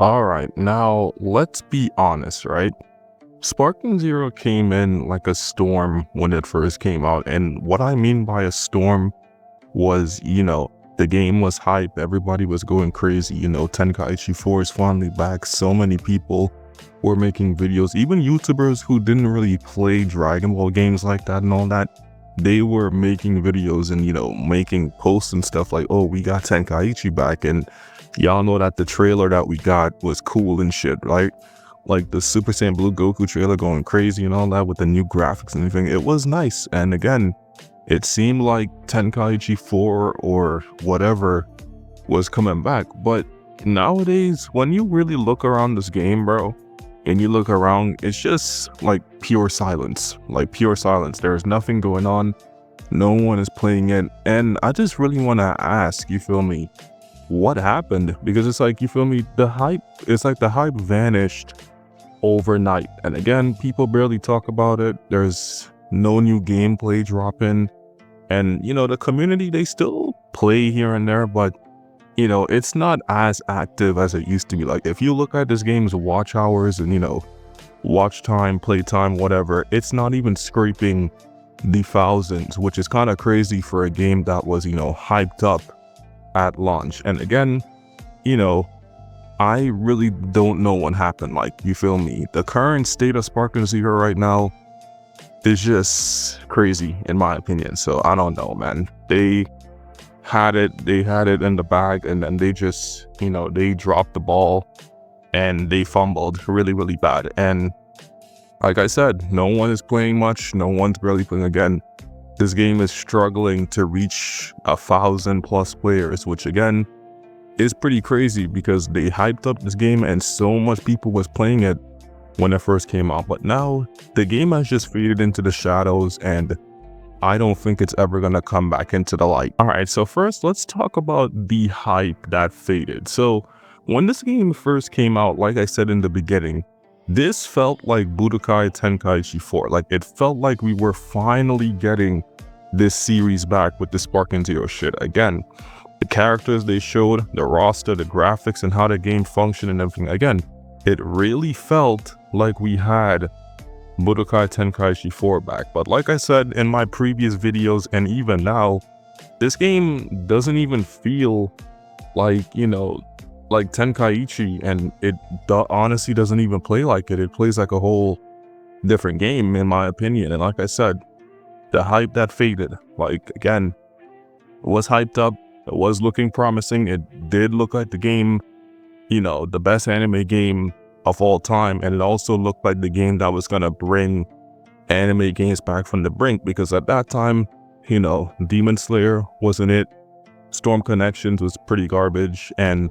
All right, now let's be honest, right? Sparking Zero came in like a storm when it first came out. And what I mean by a storm was, the game was hype. Everybody was going crazy. Tenkaichi 4 is finally back. So many people were making videos. Even YouTubers who didn't really play Dragon Ball games like that and all that, they were making videos and, making posts and stuff like, oh, we got Tenkaichi back. And y'all know that the trailer that we got was cool and shit, right? Like the Super Saiyan Blue Goku trailer going crazy and all that with the new graphics and everything. It was nice. And again, it seemed like Tenkaichi 4 or whatever was coming back. But nowadays, when you really look around this game, bro, and you look around, it's just like pure silence. Like pure silence. There's nothing going on. No one is playing it. And I just really want to ask, you feel me, what happened? Because it's like, you feel me, it's like the hype vanished overnight. And again, people barely talk about it. There's no new gameplay dropping. And, the community, they still play here and there, but, it's not as active as it used to be. Like, if you look at this game's watch hours and, watch time, play time, whatever, it's not even scraping the thousands, which is kind of crazy for a game that was, hyped up at launch. And again, I really don't know what happened. Like, you feel me? The current state of sparkingzero right now is just crazy in my opinion. So I don't know, man. They had it in the bag, and then they just, they dropped the ball and they fumbled really, really bad. And like I said, no one is playing much. No one's barely playing. Again, this game is struggling to reach 1,000+ players, which again is pretty crazy because they hyped up this game and so much people was playing it when it first came out. But now the game has just faded into the shadows, and I don't think it's ever gonna come back into the light. All right, so first let's talk about the hype that faded. So when this game first came out, like I said in the beginning, this felt like Budokai Tenkaichi 4. Like, it felt like we were finally getting this series back with the sparkingzero shit. Again, the characters they showed, the roster, the graphics, and how the game functioned and everything. Again, it really felt like we had Budokai Tenkaichi 4 back. But like I said in my previous videos and even now, this game doesn't even feel like, like Tenkaichi, and it honestly doesn't even play like it. It plays like a whole different game in my opinion. And like I said, the hype that faded, like again, it was hyped up. It was looking promising. It did look like the game, the best anime game of all time. And it also looked like the game that was going to bring anime games back from the brink, because at that time, Demon Slayer wasn't it. Storm Connections was pretty garbage, and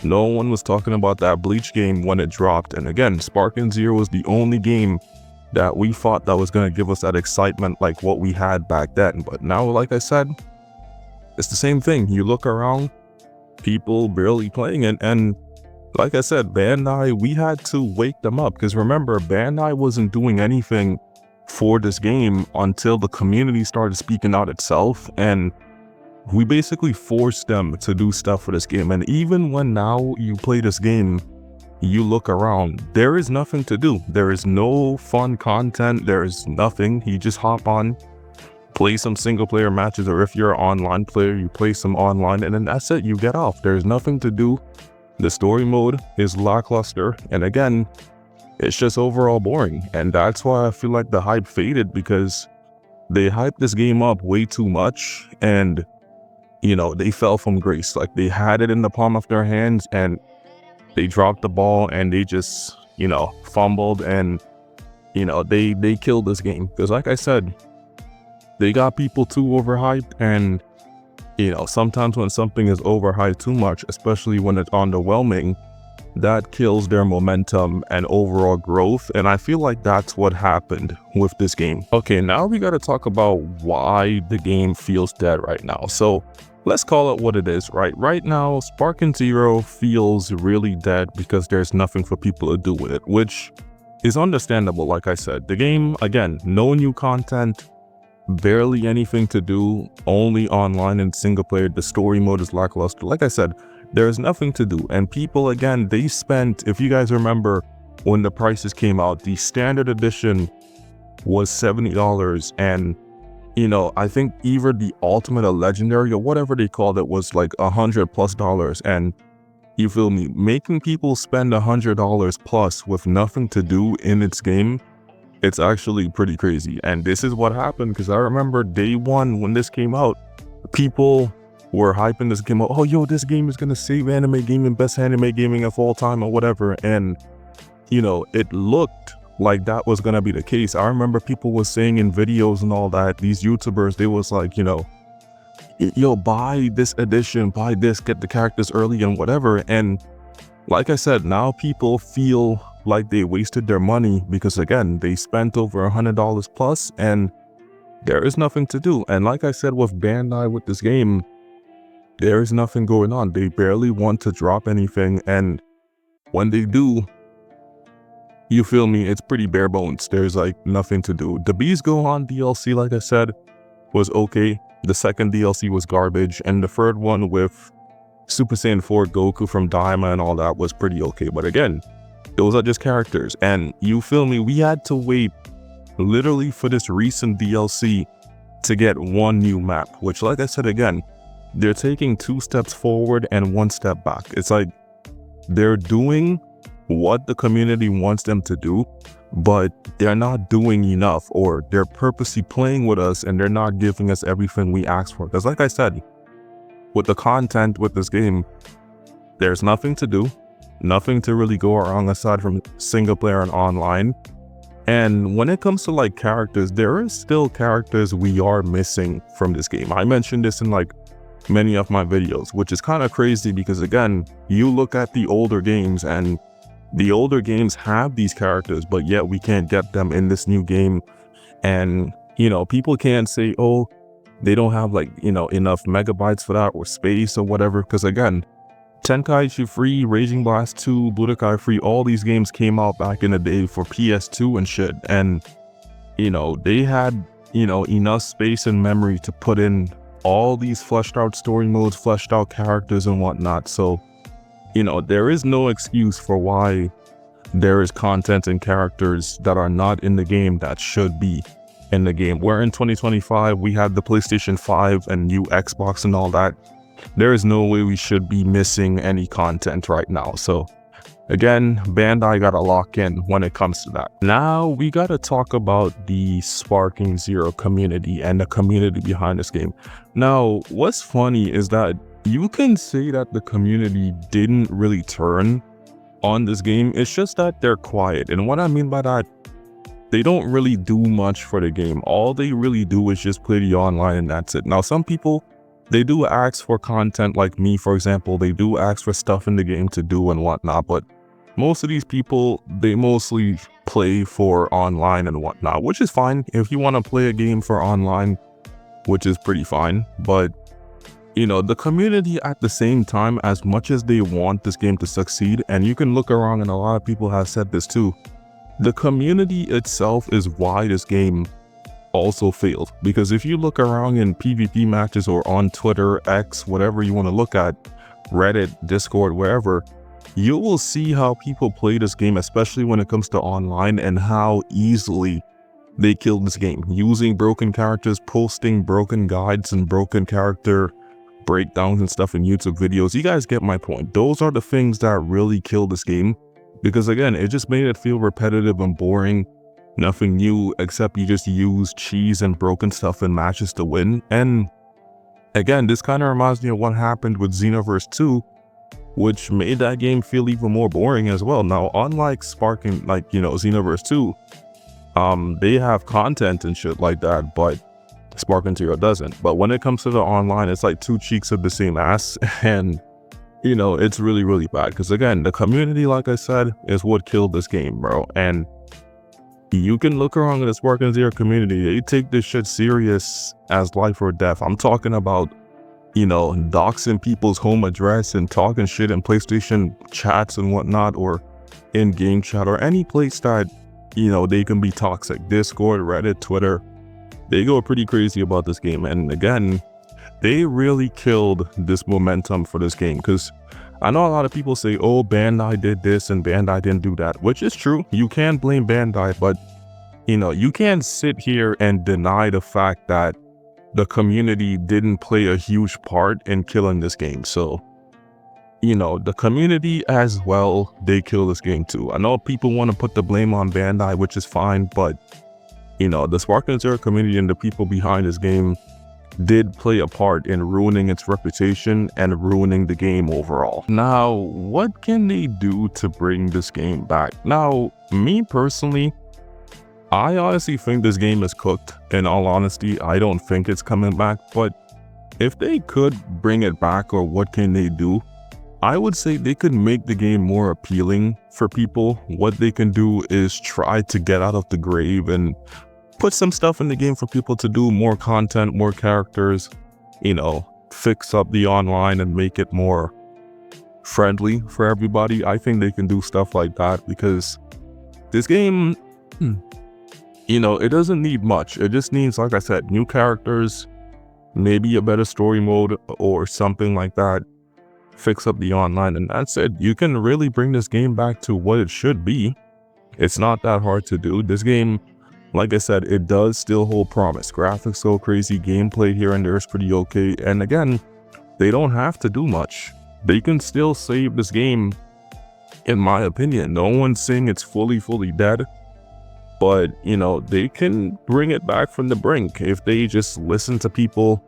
no one was talking about that Bleach game when it dropped. And again, sparkingzero was the only game that we thought that was going to give us that excitement like what we had back then. But now, like I said, it's the same thing. You look around, people barely playing it. And like I said, Bandai, we had to wake them up, because remember, Bandai wasn't doing anything for this game until the community started speaking out itself. And we basically forced them to do stuff for this game. And even when now you play this game, you look around, there is nothing to do. There is no fun content. There is nothing. You just hop on, play some single player matches, or if you're an online player, you play some online, and then that's it. You get off. There's nothing to do. The story mode is lackluster. And again, it's just overall boring. And that's why I feel like the hype faded, because they hyped this game up way too much. And they fell from grace. Like, they had it in the palm of their hands and they dropped the ball, and they just, fumbled, and, they killed this game. Because like I said, they got people too overhyped, and, sometimes when something is overhyped too much, especially when it's underwhelming, that kills their momentum and overall growth. And I feel like that's what happened with this game. Okay, now we got to talk about why the game feels dead right now. So let's call it what it is, right? Right now, sparkingzero feels really dead because there's nothing for people to do with it, which is understandable. Like I said, the game, again, no new content, barely anything to do, only online and single player. The story mode is lackluster. Like I said, There's nothing to do. And people, again, they spent, if you guys remember when the prices came out, the standard edition was $70. And, you know, I think either the ultimate or legendary or whatever they called it was like $100+. And you feel me? Making people spend $100 plus with nothing to do in its game, it's actually pretty crazy. And this is what happened, because I remember day one when this came out, people were hyping this game up. Oh, yo, this game is gonna save anime gaming, best anime gaming of all time or whatever. And, you know, it looked like that was gonna be the case. I remember people was saying in videos and all that, these YouTubers, they was like, you know, yo, buy this edition, buy this, get the characters early and whatever. And like I said, now people feel like they wasted their money because, again, they spent over $100 plus and there is nothing to do. And like I said with Bandai with this game, there is nothing going on. They barely want to drop anything, and when they do, you feel me, it's pretty bare bones. There's like nothing to do. The Bees Go On DLC, like I said, was okay. The second DLC was garbage, and the third one with Super Saiyan 4 Goku from Daima and all that was pretty okay. But again, those are just characters, and you feel me, we had to wait literally for this recent DLC to get one new map, which, like I said, again, they're taking 2 steps forward and 1 step back. It's like they're doing what the community wants them to do, but they're not doing enough, or they're purposely playing with us and they're not giving us everything we asked for. Because like I said, with the content with this game, there's nothing to do, nothing to really go around aside from single player and online. And when it comes to like characters, there is still characters we are missing from this game. I mentioned this in like many of my videos, which is kind of crazy because, again, you look at the older games and the older games have these characters, but yet we can't get them in this new game. And, you know, people can't say, oh, they don't have like, you know, enough megabytes for that or space or whatever. Because again, Tenkaichi 3, Raging Blast 2, Budokai 3, all these games came out back in the day for PS2 and shit. And, you know, they had, you know, enough space and memory to put in all these fleshed out story modes, fleshed out characters and whatnot. So, you know, there is no excuse for why there is content and characters that are not in the game that should be in the game. Where in 2025, we had the PlayStation 5 and new Xbox and all that. There is no way we should be missing any content right now. So again, Bandai gotta lock in when it comes to that. Now we gotta talk about the sparkingzero community and the community behind this game. Now, what's funny is that you can say that the community didn't really turn on this game. It's just that they're quiet. And what I mean by that, they don't really do much for the game. All they really do is just play the online and that's it. Now, some people, they do ask for content, like me, for example. They do ask for stuff in the game to do and whatnot, but most of these people, they mostly play for online and whatnot, which is fine. If you want to play a game for online, which is pretty fine. But, you know, the community at the same time, as much as they want this game to succeed, and you can look around and a lot of people have said this too, the community itself is why this game also failed. Because if you look around in PvP matches or on Twitter, X, whatever you want to look at, Reddit, Discord, wherever, you will see how people play this game, especially when it comes to online, and how easily they killed this game using broken characters, posting broken guides and broken character breakdowns and stuff in YouTube videos. You guys get my point. Those are the things that really killed this game, because again, it just made it feel repetitive and boring. Nothing new except you just use cheese and broken stuff in matches to win. And again, this kind of reminds me of what happened with Xenoverse 2, which made that game feel even more boring as well. Now, unlike Xenoverse 2, they have content and shit like that, but sparkingzero doesn't. But when it comes to the online, it's like two cheeks of the same ass, and you know, it's really, really bad. Because again, the community, like I said, is what killed this game, bro. And you can look around in the sparkingzero community, they take this shit serious as life or death. I'm talking about, you know, doxing people's home address and talking shit in PlayStation chats and whatnot, or in game chat, or any place that, you know, they can be toxic. Discord, Reddit, Twitter, they go pretty crazy about this game. And again, they really killed this momentum for this game, because I know a lot of people say, oh, Bandai did this and Bandai didn't do that, which is true. You can blame Bandai, but you can't sit here and deny the fact that the community didn't play a huge part in killing this game. So, the community as well, they kill this game too. I know people want to put the blame on Bandai, which is fine, but the sparkingzero community and the people behind this game did play a part in ruining its reputation and ruining the game overall. Now, what can they do to bring this game back? Now, me personally, I honestly think this game is cooked. In all honesty, I don't think it's coming back, but if they could bring it back, or what can they do? I would say they could make the game more appealing for people. What they can do is try to get out of the grave and put some stuff in the game for people to do, more content, more characters, fix up the online and make it more friendly for everybody. I think they can do stuff like that, because this game, it doesn't need much. It just needs, like I said, new characters, maybe a better story mode or something like that. Fix up the online, and that's it. You can really bring this game back to what it should be. It's not that hard to do. This game, like I said, it does still hold promise. Graphics go crazy, gameplay here and there is pretty okay, and again, they don't have to do much. They can still save this game, in my opinion. No one's saying it's fully dead, but they can bring it back from the brink if they just listen to people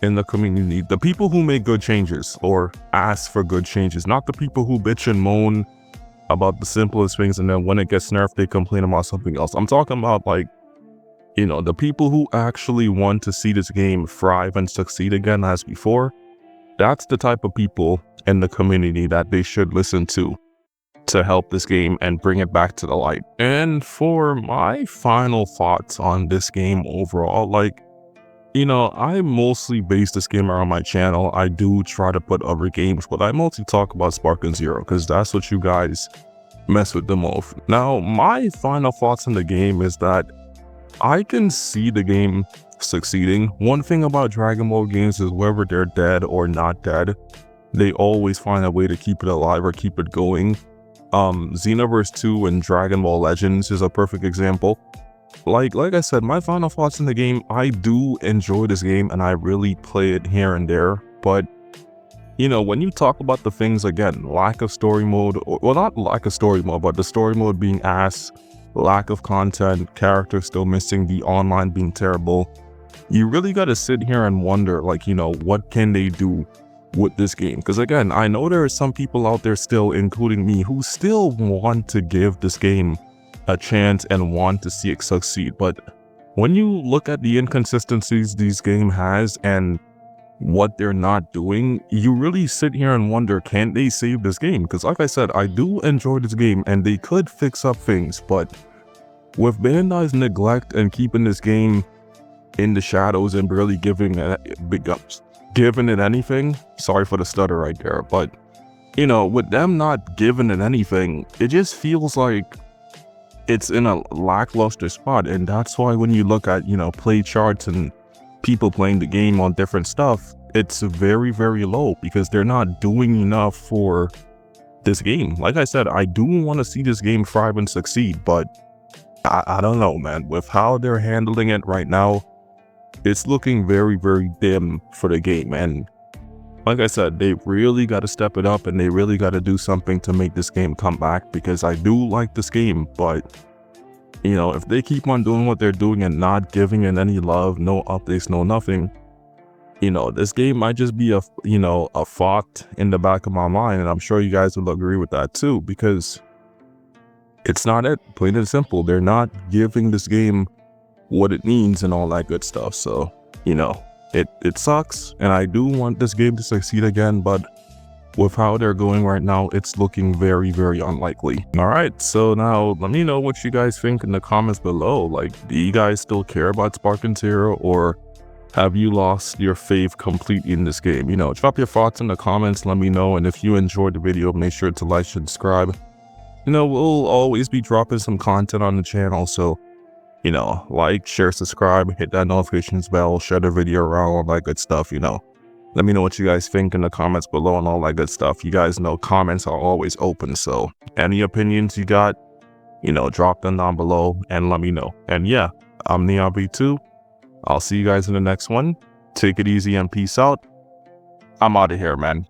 in the community, the people who make good changes or ask for good changes, not the people who bitch and moan about the simplest things, and then when it gets nerfed, they complain about something else. I'm talking about, like, the people who actually want to see this game thrive and succeed again as before. That's the type of people in the community that they should listen to help this game and bring it back to the light. And for my final thoughts on this game overall, like, I mostly base this game around my channel. I do try to put other games, but I mostly talk about sparkingzero because that's what you guys mess with the most. Now, my final thoughts on the game is that I can see the game succeeding. One thing about Dragon Ball games is whether they're dead or not dead, they always find a way to keep it alive or keep it going. Xenoverse 2 and Dragon Ball Legends is a perfect example. Like I said, my final thoughts in the game, I do enjoy this game and I really play it here and there, but when you talk about the things, again, lack of story mode, or, well, not lack of story mode, but the story mode being ass, lack of content, characters still missing, the online being terrible, you really got to sit here and wonder, like, what can they do with this game? Because again, I know there are some people out there still, including me, who still want to give this game a chance and want to see it succeed. But when you look at the inconsistencies this game has and what they're not doing, you really sit here and wonder, can they save this game? Because like I said, I do enjoy this game and they could fix up things, but with Bandai's neglect and keeping this game in the shadows and barely giving it anything, sorry for the stutter right there, but with them not giving it anything, it just feels like it's in a lackluster spot. And that's why when you look at play charts and people playing the game on different stuff, it's very low, because they're not doing enough for this game. Like I said, I do want to see this game thrive and succeed, but I don't know, man. With how they're handling it right now, it's looking very dim for the game. And like I said, they really got to step it up and they really got to do something to make this game come back, because I do like this game, but if they keep on doing what they're doing and not giving it any love, no updates, no nothing, this game might just be a thought in the back of my mind. And I'm sure you guys will agree with that too, because it's not it, plain and simple. They're not giving this game what it needs and all that good stuff. So, it sucks, and I do want this game to succeed again, but with how they're going right now, it's looking very unlikely. All right, so now let me know what you guys think in the comments below. Like, do you guys still care about sparkingzero, or have you lost your faith completely in this game? Drop your thoughts in the comments, let me know. And if you enjoyed the video, make sure to like, subscribe. We'll always be dropping some content on the channel, so like, share, subscribe, hit that notifications bell, share the video around, all that good stuff. Let me know what you guys think in the comments below and all that good stuff. You guys know comments are always open, so any opinions you got, you know, drop them down below and let me know. And yeah, I'm NeonB2. I'll see you guys in the next one. Take it easy and peace out. I'm out of here, man.